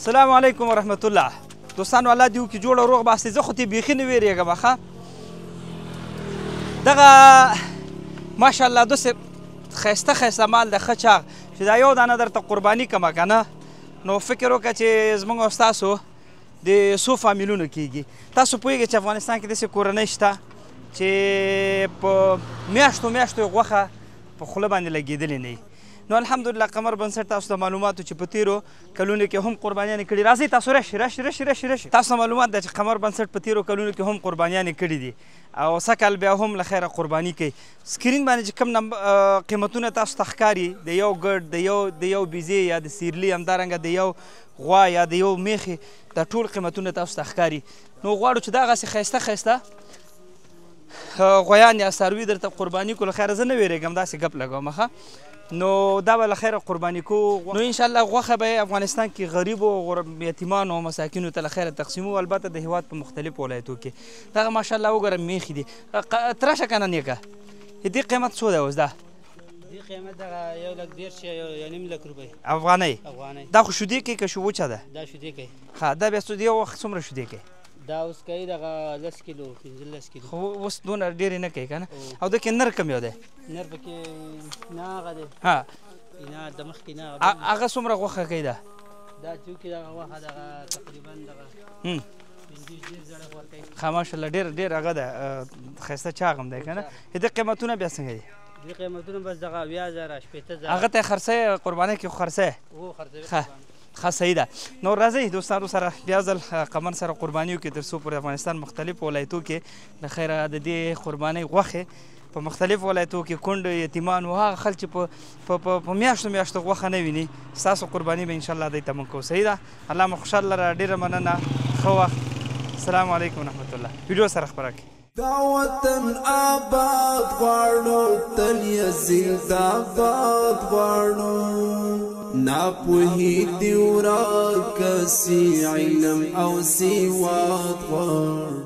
السلام علیکم ورحمت الله. دوستانو الله دې وکړي جوړ او روغ باسې. زه خو ترې بیخي نه ویرېږم ښه. دغه ماشاءالله داسې ښایسته ښایسته مال د ښه چاغ چې دا یو دانه درته قرباني کړمه که نه نو فکر وکړه چې زموږ او ستاسو د څو فامیلونو کېږي. تاسو پوهېږئ چې افغانستان کې داسې کورنۍ شته چې په میاشتو میاشتو یې غوښه په خوله باندې لګېدلې نه وي. نو الحمدلله قمر بنسټ تاسو ته معلوماتو چې په تېرو کلونو کې هم قربانیانې کړي. راځئ تاسو راشئ. تاسو ته معلومات ده چې قمر بنسټ په تېرو کلونو کې هم قربانیانې کړي دي او سږ کال بیا هم له خیره قرباني کوي. سکرین باندې چې کوم قیمتونه تاسو ته ښکاري د یو ګډ د یو بیزې یا د سیرلي همدارنګه د یو غوا یا د یو میخې دا ټول قیمتونه تاسو ته ښکاري. نو غواړو چې دغسې ښایسته ښایسته غویان یا څاروي درته قرباني کړو. خیره زه نه ویرېږم داسې ګپ لګوم ښه. نو دا به له خیره قرباني کوو. نو انشاءالله غوښه به یې افغانستان کې غریبو یتیمانو او مساکینو ته له خیره تقسیمو، البته د هېواد په مختلفو ولایتو کې. دغه ماشاءالله وګوره میخې دي. تراشه که نه نیکه دې قیمت څو دی اوس دا؟ دې قیمت دغه 1,10,000 یا 1,500,000 روپۍ افغانۍ. دا خو شیدې کوي که شو وچه ده؟ دا شیدې کوي. ښه دا بیا یو وخت څومره شیدې کوي؟ دا اوس کوي دغه 10 کیلو 15 کیلو. خو اوس دونه ډېرې نه کوي که نه؟ او د کې نر کم یو دی؟ نر پکې نه هغه دی. ها نه د مخکې نه هغه څومره غوښه کوي دا؟ دا چونکې دغه غوښه دغه تقریبا دغه 15 زره ورکوي. ښه ماشاءالله ډېر هغه ده ښایسته چاغ هم دی که نه؟ د قیمتونه بیا څنګه دي؟ دې قیمتونه بس دغه 80,000 80,000 هغه ته یې خرڅوي قربانۍ کې خو خرڅوي؟ هو خرڅوي. ښه صحیح ده. نو راځئ دوستانو سره بیا ځل قمر سره قرباني وکړي تر څو پورې افغانستان مختلفو ولایتو کې د خیره د دې قربانۍ غوښې په مختلفو ولایتو کې کونډ یتیمان او هغه خلک چې په میاشتو غوښه نه ویني ستاسو قرباني به انشاءالله دوی ته موږ کوو. صحیح ده. الله مو خوشحال لره. ډېره مننه. ښه وخت. السلام علیکم ورحمت الله. ویډیو سره خپره کړئ. دا وطن آباد غواړو تل یې زنده‌باد غواړو ناپوهي دې ورک سي علم او سواد غواړو.